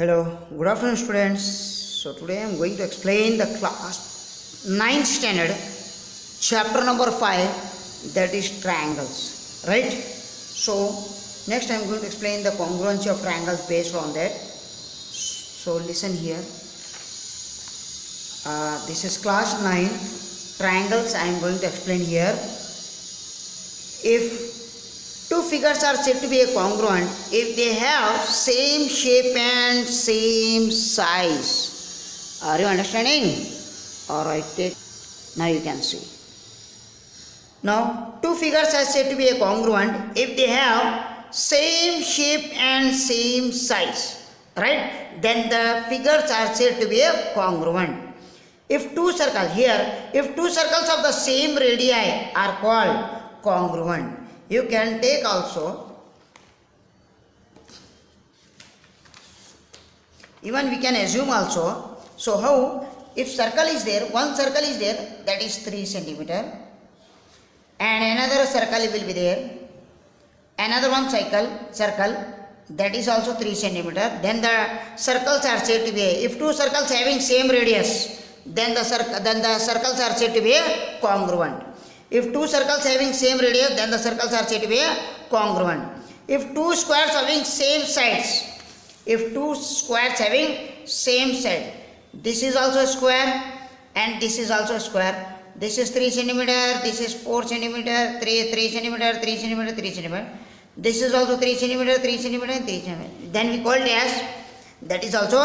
Hello, good afternoon students. So today I am going to explain the class 9th standard chapter number 5, that is triangles, right? So next I am going to explain the congruency of triangles based on that. So listen here. This is class 9 triangles. I am going to explain here. If two figures are said to be congruent if they have same shape and same size. Are you understanding? Alright, now you can see. Now two figures are said to be congruent if they have same shape and same size, right? Then the figures are said to be congruent. If two circles of the same radii are called congruent. You can take also, even we can assume also. So how, if circle is there, one circle is there, that is 3 centimeter, and another circle will be there, another one circle that is also 3 centimeter, then the circles are said to be, if two circles having same radius, then the circles are said to be congruent. If two circles having same radius, then the circles are said to be congruent. If two squares having same sides, this is also a square and this is also a square. This is 3 centimeter, this is 4 centimeter, 3 centimeter, 3 centimeter, 3 centimeter. This is also 3 centimeter, 3 centimeter, 3 centimeter. Then we call it as, that is also,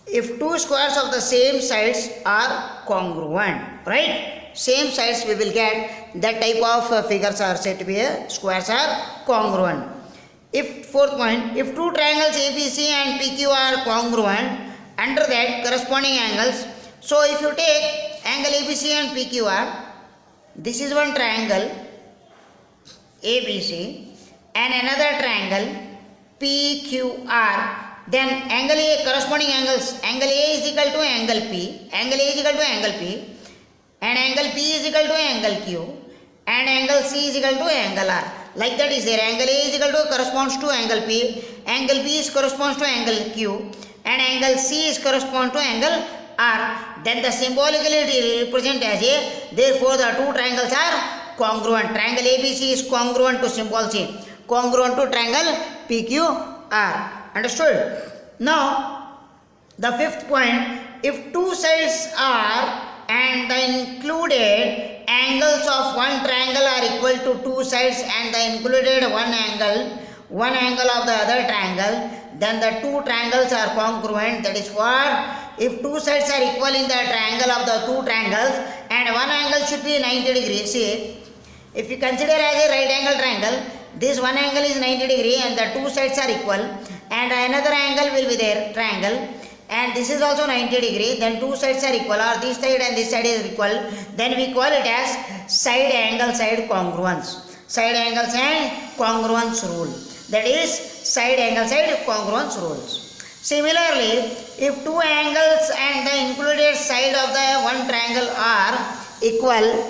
if two squares of the same sides are congruent, right? Same sides we will get, that type of figures are said to be squares are congruent. If fourth point, if two triangles ABC and PQ are congruent, under that corresponding angles. So if you take angle ABC and PQR, this is one triangle ABC and another triangle PQR. Then angle A, corresponding angles, angle A is equal to angle P, angle A is equal to angle P, and angle P is equal to angle Q, and angle C is equal to angle R. Like that is there. Angle A is equal to corresponds to angle P, angle B is corresponds to angle Q, and angle C is corresponds to angle R. Then the symbolically represent as A. Therefore, the two triangles are congruent. Triangle ABC is congruent to symbol C, congruent to triangle PQR. Understood? Now, the fifth point, if two sides are and the included angles of one triangle are equal to two sides and the included one angle of the other triangle, then the two triangles are congruent. That is what? If two sides are equal in the triangle of the two triangles and one angle should be 90 degrees. See, if you consider as a right angle triangle, this one angle is 90 degrees and the two sides are equal, and another angle will be there, triangle, and this is also 90 degrees, then two sides are equal, or this side and this side is equal, then we call it as side angle side congruence. Side angles and congruence rule. That is side angle side congruence rules. Similarly, if two angles and the included side of the one triangle are equal,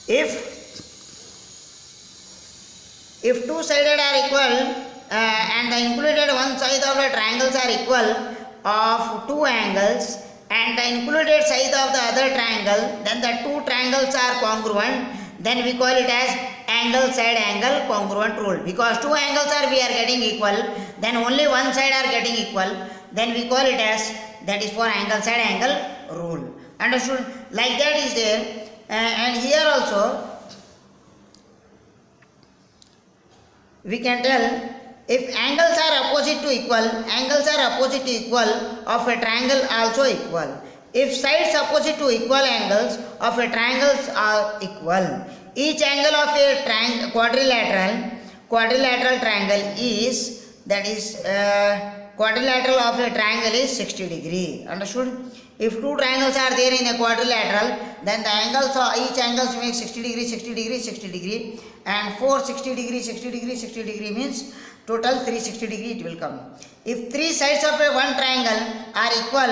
if two sided are equal and the included one side of the triangles are equal of two angles and the included side of the other triangle, then the two triangles are congruent. Then we call it as angle side angle congruent rule. Because two angles we are getting equal, then only one side are getting equal, then we call it as, that is for angle side angle rule. Understood? Like that is there. And here also we can tell, if angles are opposite to equal of a triangle also equal. If sides opposite to equal angles of a triangles are equal. Each angle of a quadrilateral triangle is, that is quadrilateral of a triangle is 60 degree. Understood? If two triangles are there in a quadrilateral, then the angles of each angles make 60 degree, 60 degree, 60 degree, and 460 degree, 60 degree, 60 degree means total 360 degree it will come. If three sides of a one triangle are equal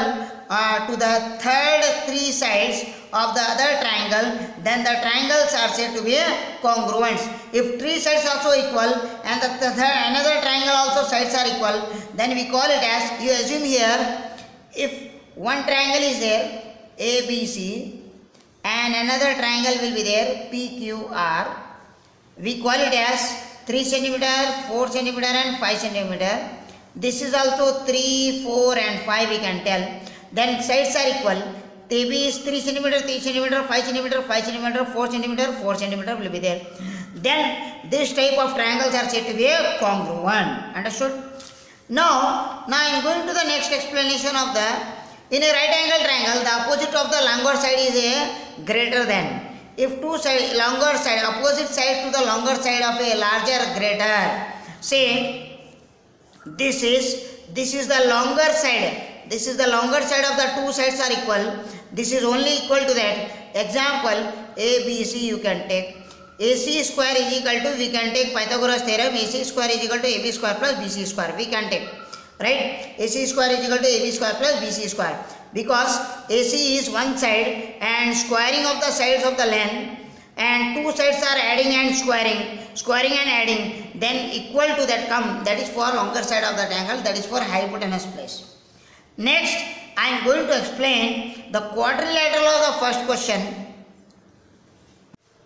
to the third three sides of the other triangle, then the triangles are said to be congruent. If three sides also equal and another triangle also sides are equal, then we call it as, you assume here, if one triangle is there, ABC, and another triangle will be there, PQR, we call it as 3 centimeter, 4 centimeter and 5 centimeter. This is also 3, 4 and 5 we can tell. Then sides are equal. AB is 3 centimeter, 3 centimeter, 5 centimeter, 5 centimeter, 4 centimeter, 4 centimeter will be there. Then this type of triangles are said to be congruent. Understood? Now I am going to the next explanation of the, in a right angle triangle, the opposite of the longer side is a greater than. If two side, longer side, opposite side to the longer side of a larger greater, say this is the longer side. This is the longer side of the two sides are equal. This is only equal to that. Example, ABC you can take. AC square is equal to, we can take Pythagoras theorem, AC square is equal to AB square plus BC square. We can take, right? AC square is equal to AB square plus BC square. Because AC is one side and squaring of the sides of the length, and two sides are adding and squaring and adding, then equal to that come, that is for longer side of the triangle, that is for hypotenuse place. Next, I am going to explain the quadrilateral of the first question.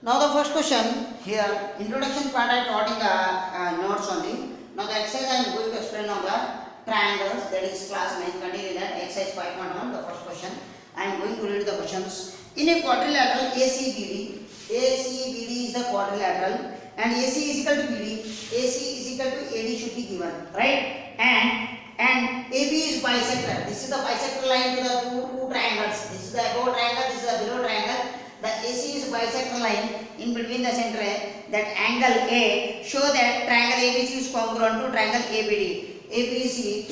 Now the first question here, introduction part I taught in the notes only. Now the exercise I am going to explain on the triangles, that is class 9, continue that exercise 5.1, the first question. I am going to read the questions. In a quadrilateral ACBD is the quadrilateral and AC is equal to BD, AC is equal to AD should be given, right? And AB is bisector. This is the bisector line to the two triangles. This is the above triangle, this is the below triangle. The AC is bisector line in between the center, that angle A, show that triangle ABC is congruent to triangle ABD. ABC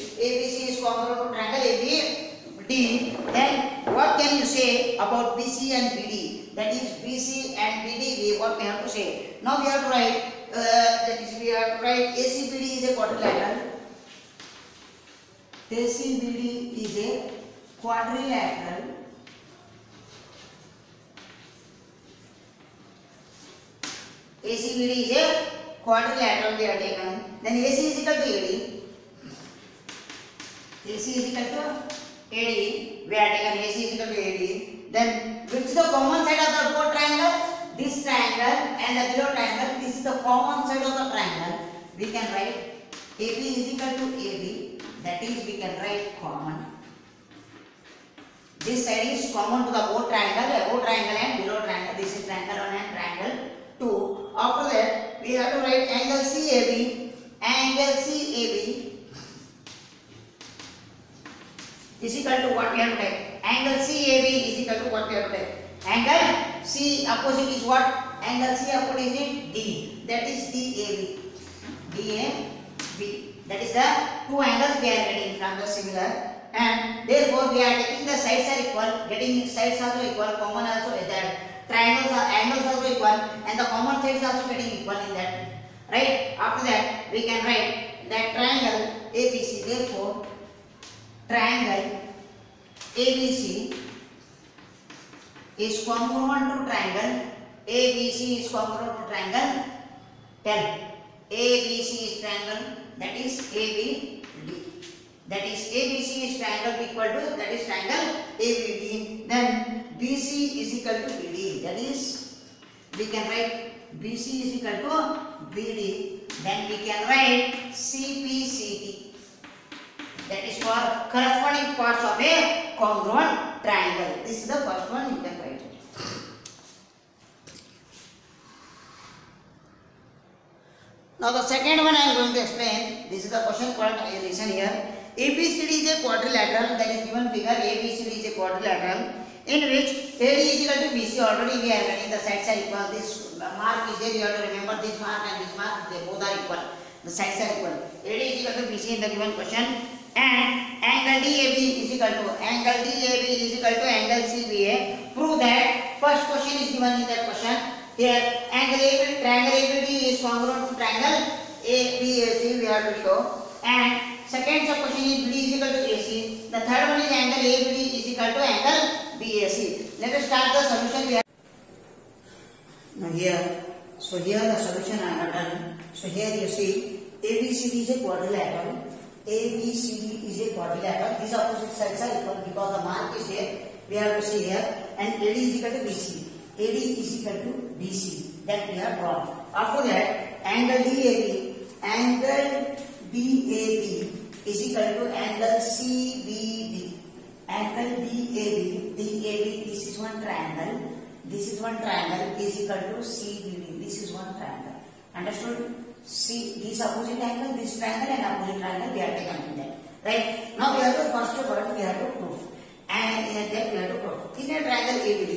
is congruent to triangle ABD. Then what can you say about BC and BD? That is BC and BD, what we have to say. Now we have to write, ACBD is a quadrilateral. ACBD is a quadrilateral. ACBD is a quadrilateral we have taken. Then AC is equal to AD. AC is equal to AD. We have taken AC is equal to AD. Then which is the common side of the both triangle? This triangle and the below triangle. This is the common side of the triangle. We can write AB is equal to AD. That is, we can write common. This side is common to the both triangle, above triangle and below triangle. This is triangle 1 and triangle 2. After that, we have to write angle CAB. Angle CAB is equal to what we have to take. Angle CAB is equal to what we have to take. Angle C opposite is what? Angle C opposite is D. That is DAB. DAB. That is the two angles we are getting from the similar, and therefore we are taking the sides are equal, getting sides also equal, common also is that, triangles are angles also equal, and the common sides also getting equal in that, right? After that we can write that triangle ABC. Therefore triangle ABC is congruent to triangle ABC is congruent to triangle 10. ABC is triangle, that is ABD. That is ABC is triangle equal to, that is triangle ABD. Then BC is equal to BD. That is, we can write BC is equal to BD. Then we can write CPCD. That is for corresponding parts of a congruent triangle. This is the first one you can write. Now the second one I am going to explain. This is the question part. I listen here. ABCD is a quadrilateral. That is given figure. ABCD is a quadrilateral in which AD is equal to BC. Already we are getting the sides are equal. This mark is there. You have to remember this mark and this mark. They both are equal. The sides are equal. AD is equal to BC in the given question. And angle DAB is equal to angle CBA. Prove that. First question is given in that question. Here angle triangle ABD is congruent to triangle ABAC we have to show, and second question is BD is equal to AC. The third one is angle ABD is equal to angle BAC. Let us start the solution. We have now here, so here the solution I have done. So here you see ABCD is a quadrilateral. ABCD is a quadrilateral. These opposite sides are equal because the mark is here. We have to see here, and AD is equal to BC. AD is equal to BC. That we have drawn. After that, angle DAB is equal to angle CBD. Angle DAB, this is one triangle. This is one triangle is equal to CBD. This is one triangle. Understood? See this opposite angle, this triangle and opposite triangle we are taken in that. Right? Now we have to first of all we have to prove. And in that we have to prove. In a triangle ABD,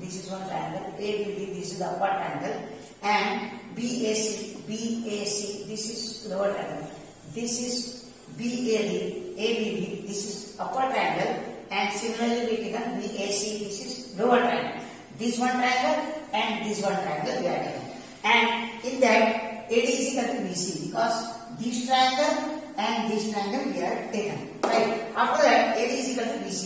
this is one triangle. ABD, this is the upper triangle. And BAC, this is lower triangle. This is ABD, this is upper triangle. And similarly we taken BAC, this is lower triangle. This one triangle and this one triangle we are taken. And in that AD is equal to BC because this triangle and this triangle we are taken. Right. After that AD is equal to BC.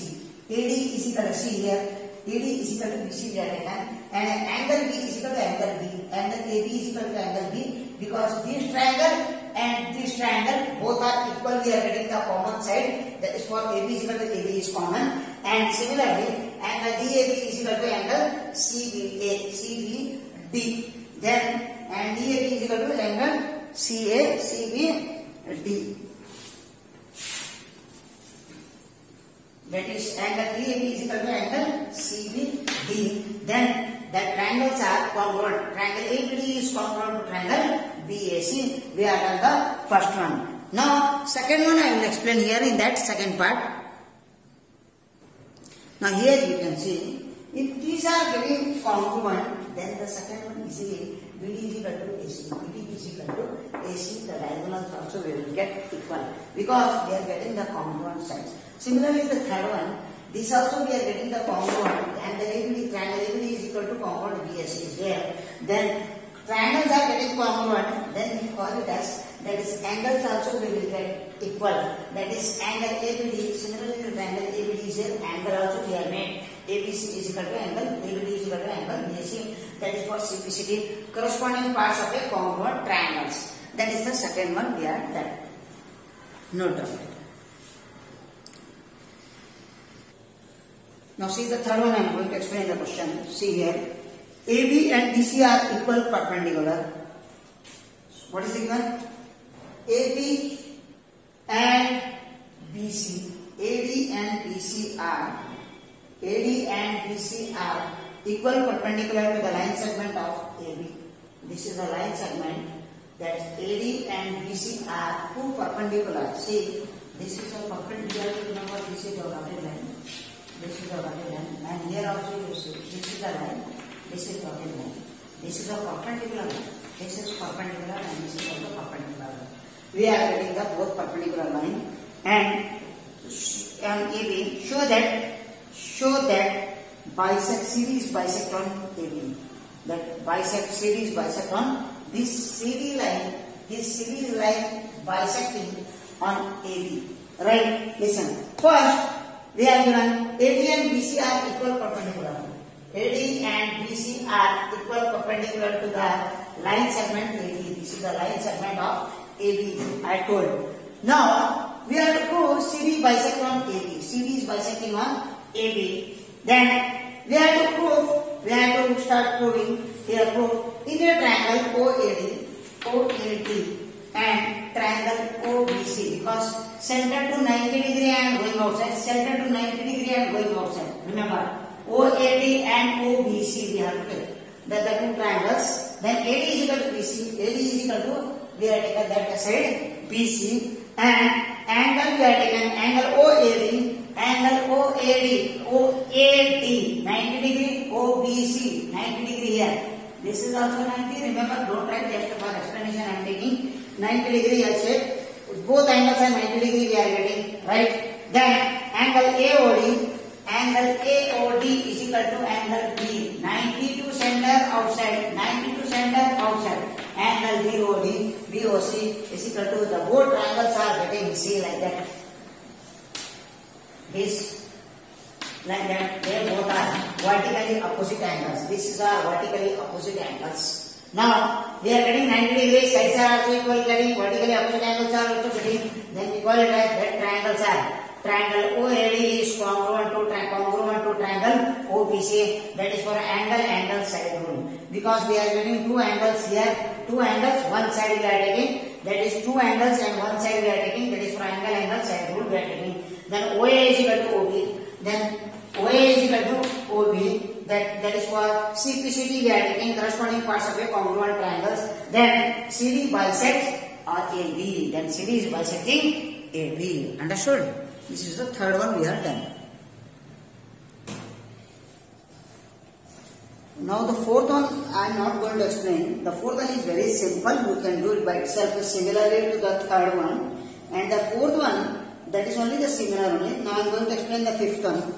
AD is equal to C here. AD is equal to BC we are taken. And angle B is equal to angle B. Angle AB is equal to angle B because this triangle and this triangle both are equal. We are getting the common side. That is for AB is equal to AB is common. And similarly angle DAB is equal to angle CBD. Then and DAB is equal to angle CBD. That is angle DAB is equal to angle CBD. Then the triangles are congruent. Triangle ABD is congruent to triangle BAC. We are done the first one. Now second one I will explain here in that second part. Now here you can see if these are getting congruent, then the second one is BD is equal to AC. BD is equal to AC. The diagonals also we will get equal because we are getting the congruent sides. Similarly, the third one, this also we are getting the congruent, and the ABD triangle ABD is equal to congruent BAC is there. Then triangles are getting congruent. Then we call it as that is angles also we will get equal. That is angle ABD. Similarly, the triangle ABD is here. Angle also we are made. ABC is equal to angle, ABD is equal to angle BAC. That is for simplicity. Corresponding parts of a congruent triangles. That is the second one we are done. Note down it. Now see the third one I am going to explain the question. See here. AB and BC are equal perpendicular. What is the given? AB and BC. AD and BC are equal perpendicular to the line segment of AB. This is the line segment that AD and BC are two perpendicular. See, this is a perpendicular. Remember, this is the dotted line. This is the dotted line, and here also you see this is the line. This is dotted line. This is a perpendicular line. This is perpendicular, and this is also perpendicular line. We are getting the both perpendicular line, and AB show that series bisect on AB. That series bisect on this CD line. This series line bisecting on AB. Right? Listen. First, we are given AD and BC are equal perpendicular. AD and BC are equal perpendicular to the line segment AD. This is the line segment of AB. I told. Now we have to prove CD bisect on AB. CD is bisecting on AB. Then we have to prove. We have to start proving. Here prove in a triangle OAD and triangle OBC because center to 90 degree and going outside. Center to 90 degree and going outside. Remember OAD and OBC we have to take. That the two triangles. Then AD is equal to BC. AD is equal to we have taken that side BC and angle we have taken angle OAD. Angle OAD 90 degree, OBC 90 degree here. This is also 90. Remember, don't write just for explanation. I am taking 90 degree. I said both angles are 90 degree. We are getting right. Then angle AOD is equal to angle B. 90 to center outside. 90 to center outside. Angle BOC is equal to the both triangles are getting C like that. This like that, they both are vertically opposite angles. This is our vertically opposite angles. Now we are getting 90 degrees, sides are also equal, getting vertically opposite angles are also getting, then we call it as that triangles are. Triangle OAD is congruent to triangle OBC, that is for angle side rule. Because we are getting two angles here, two angles, one side we are taking, that is two angles and one side we are taking, that is for angle side rule we are taking. Then OA is equal to OB, then OA is equal to OB, that is for CPCD we are taking corresponding parts of a congruent triangles. Then CD bisects AB, then CD is bisecting AB. Understood? This is the third one we have done. Now the fourth one I am not going to explain. The fourth one is very simple. You can do it by itself similarly to the third one. And the fourth one, that is only the similar only. Now I am going to explain the fifth one.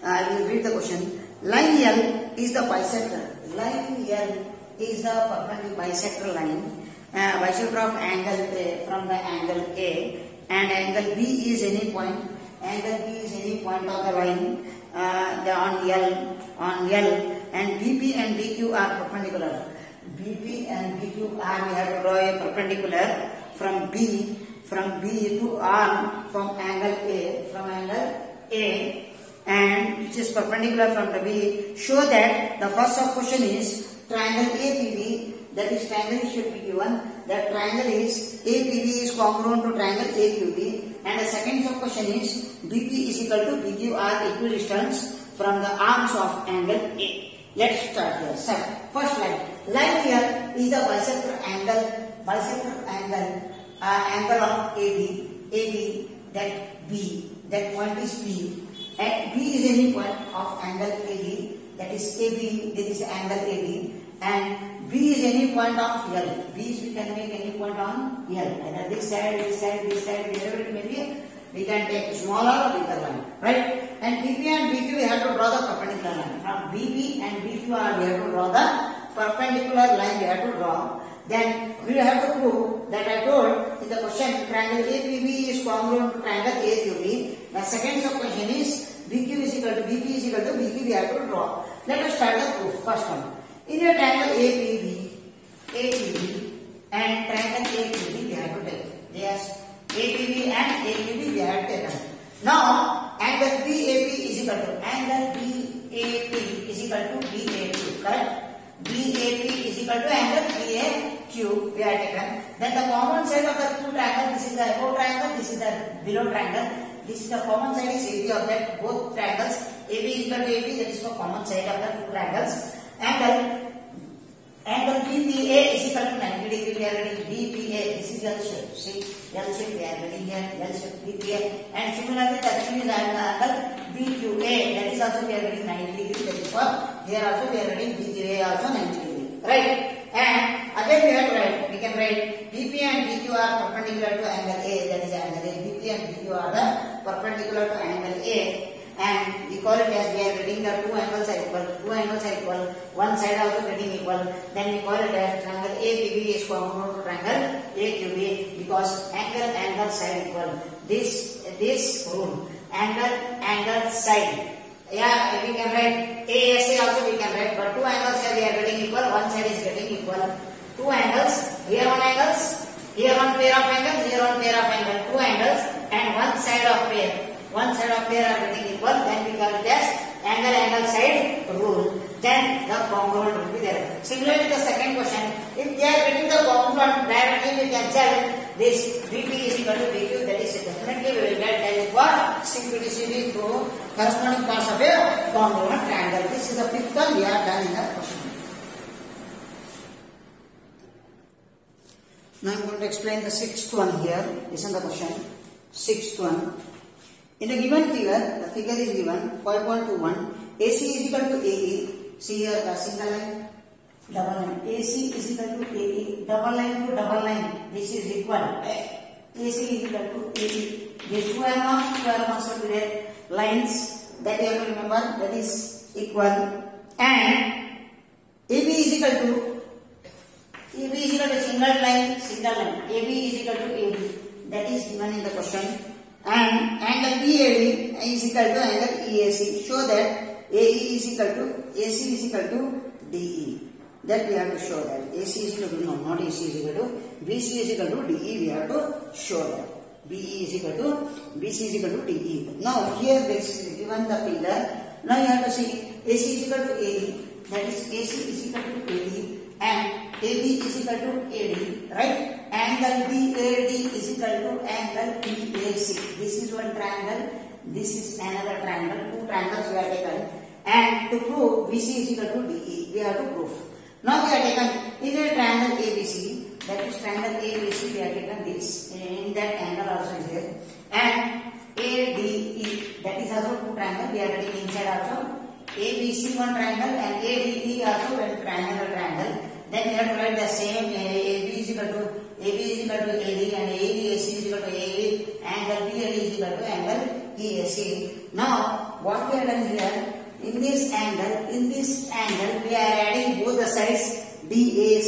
I will read the question. Line L is the bisector. Line L is the perpendicular bisector line. Bisector of angle A from the angle A, and angle B is any point. Angle B is any point of the line on L, and BP and BQ are perpendicular. BP and BQ are, we have to draw a perpendicular from B to R from angle A, and which is perpendicular from the B. Show that the first sub question is triangle APB, that is triangle should be given. That triangle is APB is congruent to triangle AQB, and the second sub question is BP is equal to BQ are equidistant from the arms of angle A. Let's start here. Sir, first line here is the bisector angle of AB, that B, that point is B, and B is any point of angle AB, that is AB, this is angle AB, and B is any point of L. B is, we can make any point on L, either this side, wherever it may be, we can take smaller or bigger line, right? And BP and BQ we have to draw the perpendicular line. From BP and BQ we have to draw the perpendicular line we have to draw. Then we have to prove that I told in the question triangle APB is congruent to triangle AQB. The second sub question is BQ is equal to BP is equal to BQ we have to draw. Let us start the proof. First one. In a triangle APB and triangle AQB we have to take. Yes, APB and AQB we have taken. Now angle BAP is equal to BAQ, correct? BAP is equal to angle BAQ we have taken. Then the common side of the two triangles, this is the above triangle, this is the below triangle. This is the common side is AB of that both triangles. AB is equal to AB, that is the common side of the two triangles. Angle BPA is equal to 90 degree. We are getting BPA. This is L shape. See, L shape we are getting here. L shape BPA. And similarly, the thing is angle BQA. That is also we are getting 90 degree. That is for here also we are getting BQA also 90 degree. Right? And again we have to write. We can write BP and BQ are perpendicular to angle A. That is angle A. BP and BQ are the perpendicular to angle A. And we call it as we are getting the two angles are equal, one side also getting equal, then we call it as triangle APB is congruent to triangle AQB because angle side equal. This rule, angle side, yeah, we can write ASA also we can write, but two angles here we are getting equal, one side is getting equal. Two angles, here one angles, here one pair of angles, here one pair of angles, two angles and one side of pair. One side of pair are getting equal, then we call it as angle side rule. Then the congruent will be there. Similarly, the second question, if they are getting the congruent, directly we can tell this BP is equal to BQ. That is definitely we will get as for simplicity through corresponding parts of a congruent triangle. This is the fifth one we have done in the question. Now I am going to explain the sixth one here. Listen the question. Sixth one. In a given figure, the figure is given 5.21, AC is equal to AE. See here the single line, double line. AC is equal to AE, double line to double line. This is equal. AC is equal to AE. These two arms will be there. Lines that you have to remember, that is equal. And AB is equal to single line. AB is equal to AB. That is given in the question. And angle BAD is equal to angle EAC. Show that AE is equal to AC is equal to DE. that we have to show that AC is equal to, no, not AC is equal to, BC is equal to DE, we have to show that. BE is equal to, BC is equal to DE. Now here this is given the figure. Now you have to see AC is equal to AD, that is AC is equal to AD and AB is equal to AD, right? Angle BAD is equal to angle BAC. This is one triangle, this is another triangle, two triangles we have taken. And to prove BC is equal to DE, we have to prove. Now we have taken in a triangle ABC, that is triangle ABC, we have taken this, in that angle also is there. And ADE, that is also two triangle, we are taking inside also. ABC one triangle and ADE also one triangle. Then we have to write the same, AB is equal to AD and AEAC is equal to AE, angle BAD is equal to angle EAC. Now what we have done here, in this angle we are adding both the sides DAC.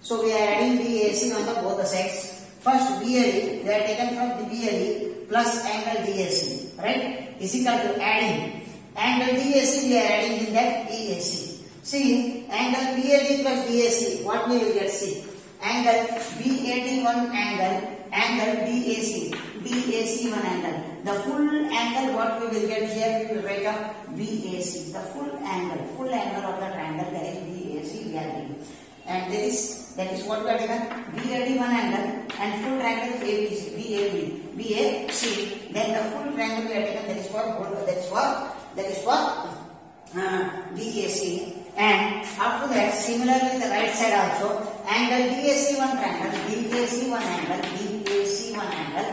So we are adding DAC on the both the sides. First BAD, we are taken from the BAD plus angle DAC, right? Is equal to adding angle DAC, we are adding in that EAC. See, angle BAD plus DAC, what we will get? See, angle BAD one angle DAC one angle. The full angle what we will get here, we will write up BAC. The full angle of the triangle, that is BAC we are getting. And that is what we are taken, BAD one angle and full triangle BAC. Then the full triangle we are taken, that is for BAC. And after that, similarly the right side also, angle DAC one triangle, BAC one angle.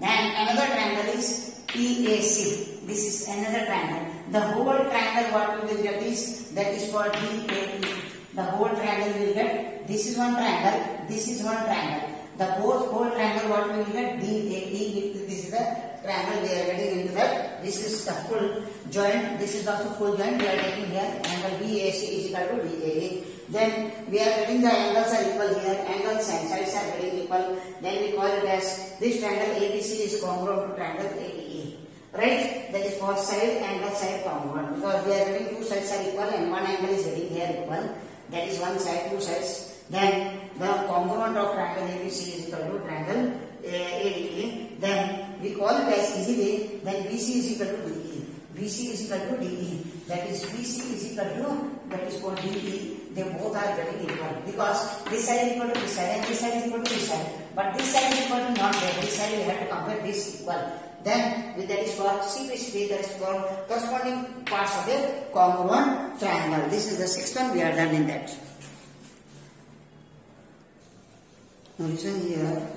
Then another triangle is EAC. This is another triangle. The whole triangle what we will get is, that is for DAE. The whole triangle we will get, this is one triangle, this is one triangle. The whole triangle what we will get, DAE. This is the triangle we are getting into that. This is the full joint, this is also full joint we are taking here. Angle BAC is equal to DAE. Then we are getting the angles are equal here, angles and sides are getting equal. Then we call it as, this triangle ABC is congruent to triangle ADE, right? That is for side angle side congruent, because we are getting two sides are equal and one angle is getting here equal. That is one side, two sides. Then the congruent of triangle ABC is equal to triangle ADE. Then we call it as easily, then BC is equal to DE. BC is equal to DE. That is BC is equal to, that is for DE. They both are getting equal, because this side is equal to this side and this side is equal to this side. But this side is equal to not there. This side we have to compare this equal. Then that is for CPCD, that is for corresponding parts of a congruent triangle. This is the sixth one we are done in that. Now listen here.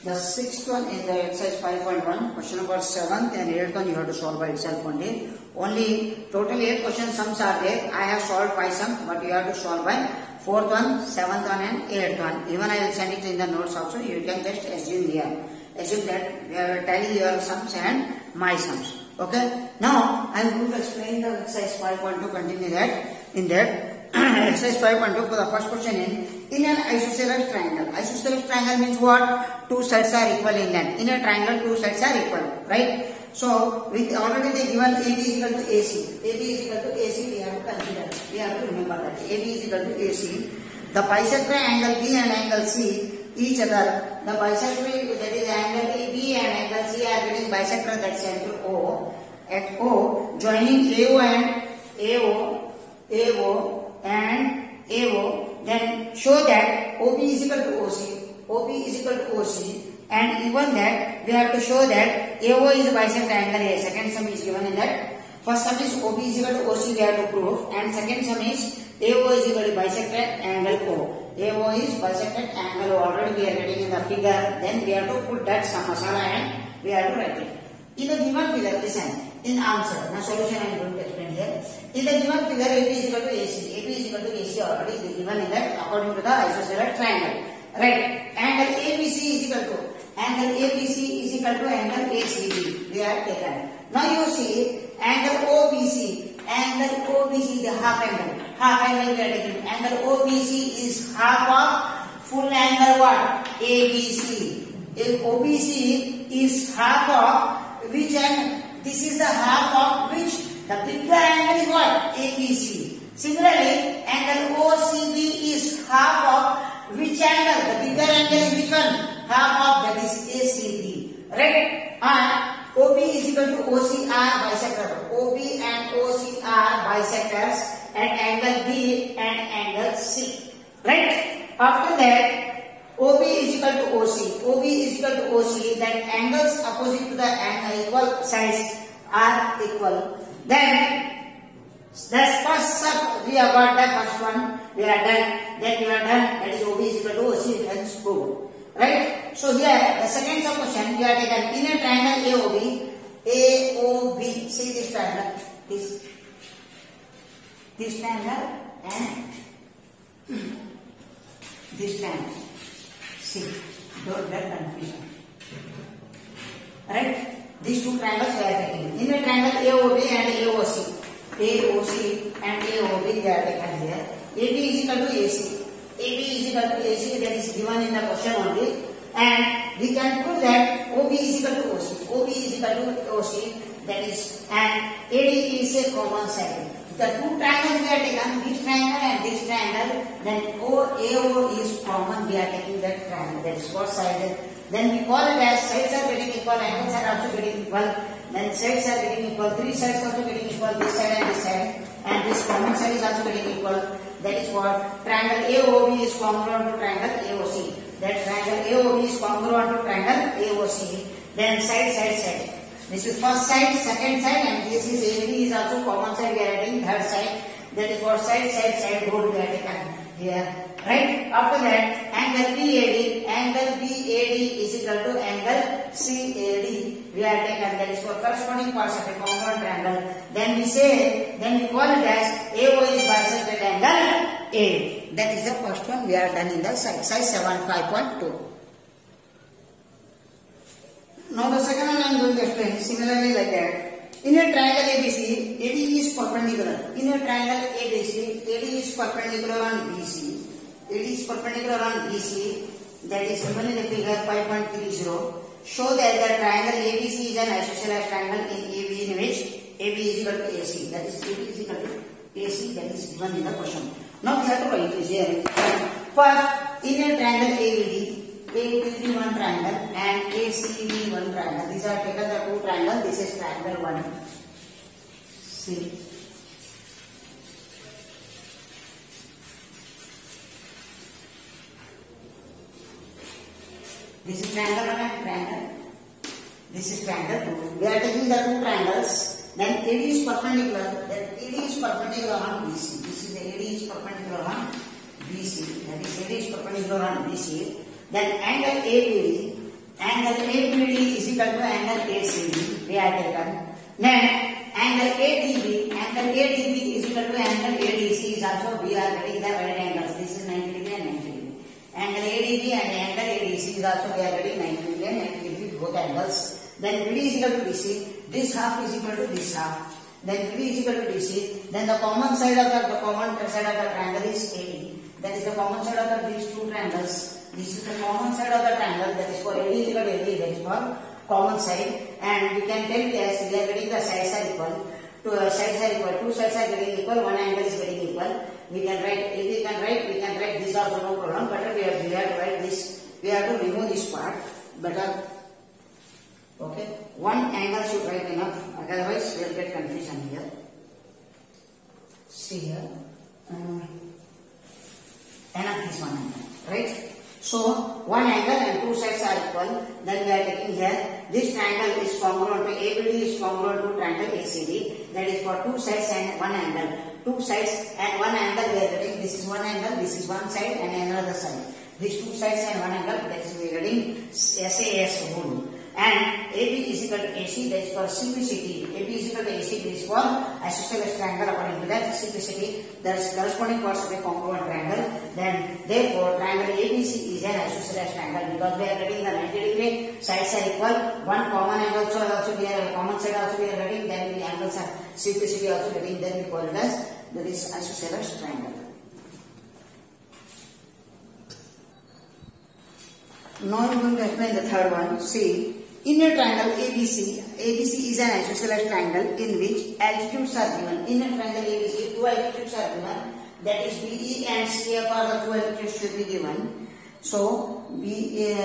The sixth one is the exercise 5.1, question number 7th and 8th one you have to solve by itself only. Only total 8 question sums are there. I have solved 5 sums, but you have to solve by 4th one, 7th one and 8th one. Even I will send it in the notes also. You can just assume here. Assume that we are telling your sums and my sums. Okay. Now I am going to explain the exercise 5.2. Continue that. In that exercise 5.2 for the first question in an isosceles triangle. Isosceles triangle means what? Two sides are equal in length. In a triangle, two sides are equal, right? So with already they given AB is equal to AC. AB is equal to AC. We have to consider. We have to remember that AB is equal to AC. The bisector angle B and angle C each other. The bisector, that is angle AB and angle C are getting bisector, that center O. At O, joining AO and AO and AO, then show that OB is equal to OC. OB is equal to OC. And even that we have to show that AO is bisect angle A. Second sum is given in that. First sum is OB is equal to OC, we have to prove. And second sum is AO is equal to bisected angle O. AO is bisected angle O. Already we are getting in the figure. Then we have to put that sum masala and we have to write it. In the given figure, listen. In answer, now solution I am going to explain here. In the given figure, AB is equal to AC. AB is equal to AC already given in that according to the isosceles triangle. Right. Angle ABC is equal to angle ACB. We have taken. Now you see angle OBC. Angle OBC, the half angle. Half angle we are taking. Angle OBC is half of full angle what? ABC. If OBC is half of which angle? This is the half of which? The bigger angle is what? ABC. Similarly, angle OCB is half of which angle? The bigger angle is which one? Half of that is ACB, right? And OB is equal to OCR bisector. OB and OCR bisectors at angle B and angle C, right? After that, OB is equal to OC. OB is equal to OC. That angles opposite to the angle equal sides are equal. Then that's first sub we have got the first one. We are done. Then we are done. That is OB is equal to OC. Hence proved. Right? So here the second sub question we are taken in a triangle AOB. AOB. See this triangle. This triangle and this triangle. See, don't get confusion. Right? These two triangles we are taking. In a triangle AOB and AOC. AOC and AOB they are taken here. AB is equal to AC. AB is equal to AC, that is given in the question only. And we can prove that OB is equal to OC. OB is equal to OC, that is, and AD is a common side. The two triangles we are taken, this triangle and this triangle, then AO is common, we are taking that triangle, that is what side. Then we call it as sides are getting equal, angles are also getting equal, then sides are getting equal, three sides also getting equal, this side and this common side is also getting equal. That is what triangle AOB is congruent to triangle AOC. That triangle AOB is congruent to triangle AOC. Then side. This is first side, second side, and this is AD is also common side. We are adding third side. That is for side both we are taken here. Right? After that, angle BAD is equal to angle CAD. We are taken. That is for corresponding parts of a congruent triangle. Then we call it as AO is bisected angle A. That is the first one we are done in the exercise 7.5.2. Now the second one I am going to explain similarly like that. In a triangle ABC, AD is perpendicular. In a triangle ABC, AD is perpendicular on BC. AD is perpendicular on BC. That is given in the figure 5.30. Show that the triangle ABC is an isosceles triangle in AB in which AB is equal to AC. That is AB is equal to AC. That is given in the question. Now we have to write this here. First, in a triangle ABD, ABD one triangle and ACB one triangle. These are taken the two triangles. This is triangle 1. See. This is triangle 1 and triangle. This is triangle 2. We are taking the two triangles. Then AD is perpendicular. Then AD is perpendicular on BC. This is the AD is perpendicular on BC. That is AD is perpendicular on BC. Then angle ABD is equal to angle ACB. We are taken. Then angle ADB is equal to angle ADC is also we are getting the right angles. This is 90 degree and 90 degree. Angle ADB and angle ADC is also we are getting 90 degree and 90 degree both angles. Then BD is equal to DC. This half is equal to this half. Then BD is equal to DC. Then the common side of the triangle is AD. That is the common side of these two triangles. This is the common side of the triangle. That is for AD is equal to AD. That is for common side. And we can tell yes, we are getting the sides are equal. Two sides are equal. Two sides are getting equal. One angle is getting equal. We can write. If we can write this also no problem. But we have to write this. We have to remove this part. Better. Okay. One angle should write enough. Otherwise, we will get confusion here. See here. Enough this one angle. Right. So, one angle and two sides are equal. Then we are taking here. This triangle is congruent to ABD is congruent to triangle ACD. That is for two sides and one angle. Two sides and one angle we are getting. This is one angle. This is one side and another side. These two sides and one angle. That is we are getting SAS rule. And AB is equal to AC, that is for simplicity. AB is equal to AC, that is for isosceles triangle according to that simplicity. That is corresponding parts of a congruent triangle. Then, therefore, triangle ABC is an isosceles triangle because we are getting the 90 degree sides are equal. One common angle also we are common side also we are getting. Then the angles are simplicity also getting. Then we call it as that is isosceles triangle. Now I am going to explain the third one. See. In a triangle ABC, ABC is an isosceles triangle in which altitudes are given. In a triangle ABC, two altitudes are given. That is BE and CF are the two altitudes should be given. So BE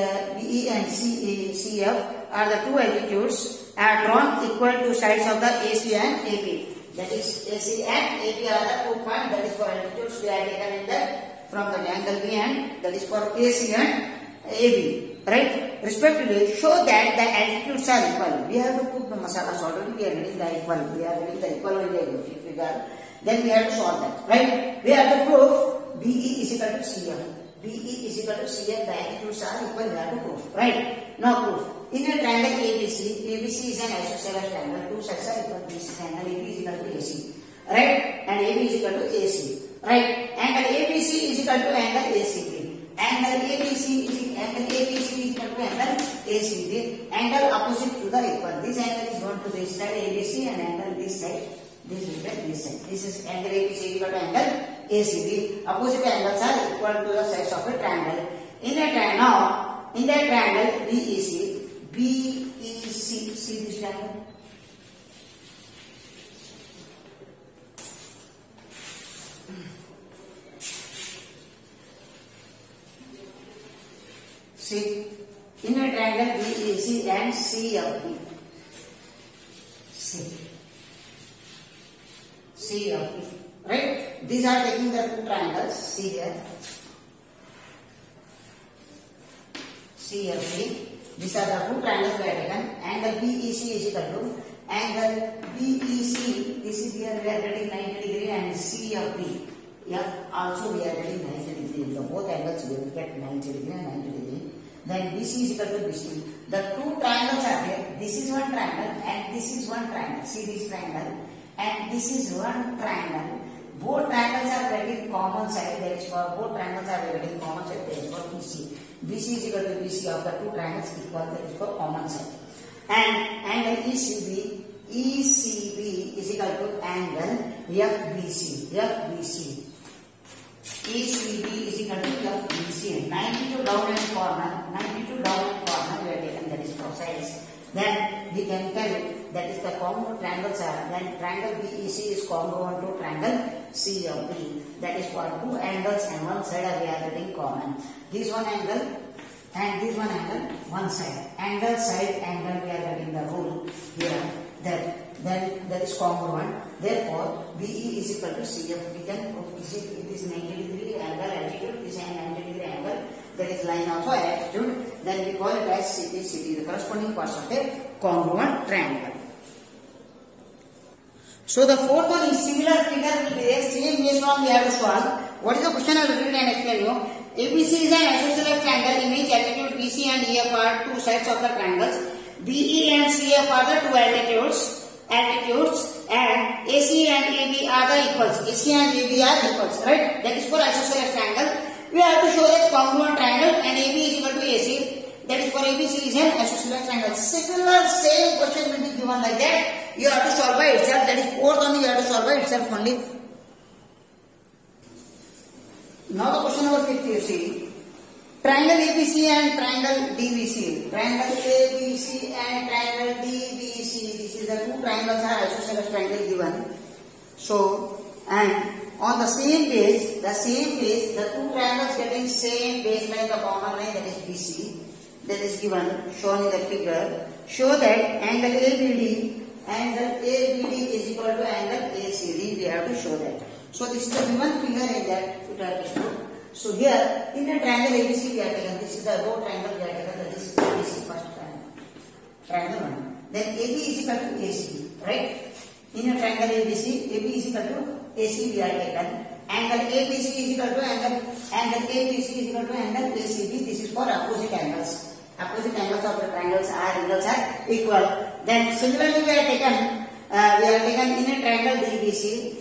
and CF are the two altitudes are drawn equal to sides of the AC and AB. That is AC and AB are the 2 points. That is for altitudes we are taken in that from the angle B, and that is for AC and AB. Right? Respectively, show that the altitudes are equal. We have to put the masalas already. We are getting the equal. We are getting the equal in the figure. Then we have to solve that. Right? We have to prove BE is equal to CF. BE is equal to CF. The altitudes are equal. We have to prove. Right? Now proof. In a triangle ABC, ABC is an isosceles triangle. Two sides are equal. This is angle AB is equal to AC. Right? And AB is equal to AC. Right? Angle ABC is equal to angle ACB. Angle ABC is equal to angle ACB. Angle opposite to the equal. This angle is going to this side ABC, and angle this side. This is this side. This is angle ABC equal to angle ACB. Opposite angles are equal to the sides of a triangle. In that triangle BEC, see this triangle. See, in a triangle BEC and CFB. CFB. Right? These are taking the two triangles. See here. CFB. These are the two triangles we have taken. Angle BEC is equal to angle BEC. This is here we are getting 90 degree, and CFB. F also we are getting 90 degree. So both angles we will get 90 degree and 90 degree. Then BC is equal to BC. The two triangles are there. This is one triangle and this is one triangle. See this triangle and this is one triangle. Both triangles are getting common side. That is for both triangles are getting common side. That is for BC. BC is equal to BC of the two triangles equal. That is for common side. And angle ECB is equal to angle FBC. ECB is equal to FBC. 92 down and corner. We have taken, that is for sides. Then we can tell that is the common triangles are. Then triangle BEC is common to triangle CFB. That is for two angles and one side we are getting common. This one angle and this one angle, one side. Angle, side, angle we are getting the rule here. Then that is common one. Therefore, BE is equal to CF. We can prove it is 90 degree angle altitude. This is 90 degree angle. There is line also altitude. Then we call it as CT, the corresponding parts of a congruent triangle. So the fourth one is similar figure will be there. Same based on we have to solve. What is the question I will read and explain you. ABC is an isosceles triangle in which altitude BC and EF are two sides of the triangles. BE and CF are the two altitudes and AC and AB are the equals. AC and AB are equals, right? That is for isosceles triangle. We have to show that congruent triangle and AB is equal to AC. That is for ABC is an isosceles triangle. Similar same question will be given like that. You have to solve by itself. That is fourth only you have to solve by itself only. Now the question number 50 you see. Triangle ABC and triangle DBC. Triangle ABC and triangle DBC. This is the two triangles are isosceles triangle given. So, and on the same base, the two triangles getting same baseline, the common line, that is BC. That is given, shown in the figure. Show that angle ABD is equal to angle ACD. We have to show that. So this is the given figure in that we try to show. So here in the triangle ABC we have taken, this is the row triangle we have taken, that is ABC first triangle 1. Then AB is equal to AC, right? In a triangle ABC, AB is equal to AC we have taken. Angle ABC is equal to angle ABC is equal to angle ACB. This is for opposite angles. Opposite angles of the triangles are equal. Then similarly we have taken in a triangle DBC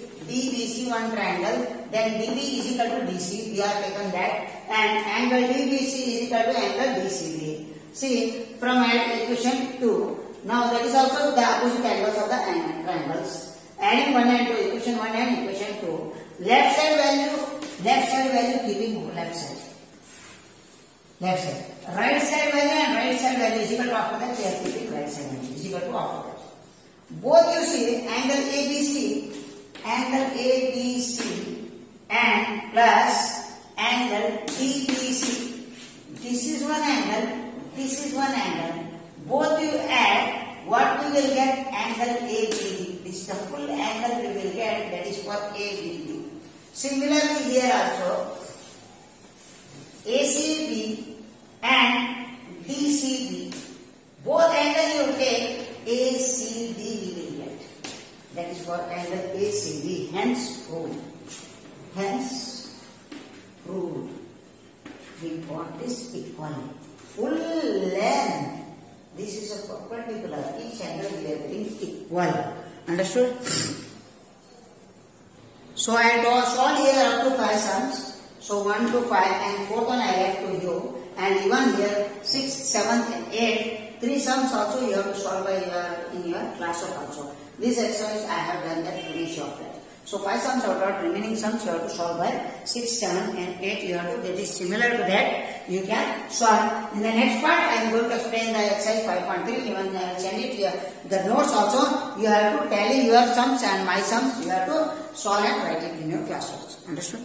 one triangle. Then DB is equal to DC. We have taken that, and angle DBC is equal to angle DCB. See from equation 2. Now that is also the opposite angles of the triangles. Adding 1 and 2, equation 1 and equation 2. Left side value keeping left side. Right side value and right side value is is equal to after that we are keeping right side angle is equal to after that. Both you see angle ABC and plus angle DBC. This is one angle, this is one angle. Both you add, what we will get? Angle ABD. This is the full angle we will get, that is for ABD. Similarly here also, ACB and DCB. Both angle you take, ACD we will get. That is for angle ACD. Hence proved. We got this equal. Full length. This is a perpendicular. Each angle we are getting equal. Understood? So I have solved here up to 5 sums. So 1 to 5 and 4th one I left to you. And even here 6, 7 and 8. 3 sums also you have to solve by in your classwork also. This exercise I have done that finish of that. So 5 sums are got, remaining sums you have to solve by 6, 7 and 8 you have to, that is similar to that you can solve. In the next part I am going to explain the exercise 5.3, even I will send it here. The notes also you have to tally your sums and my sums you have to solve and write it in your classwork. Understood?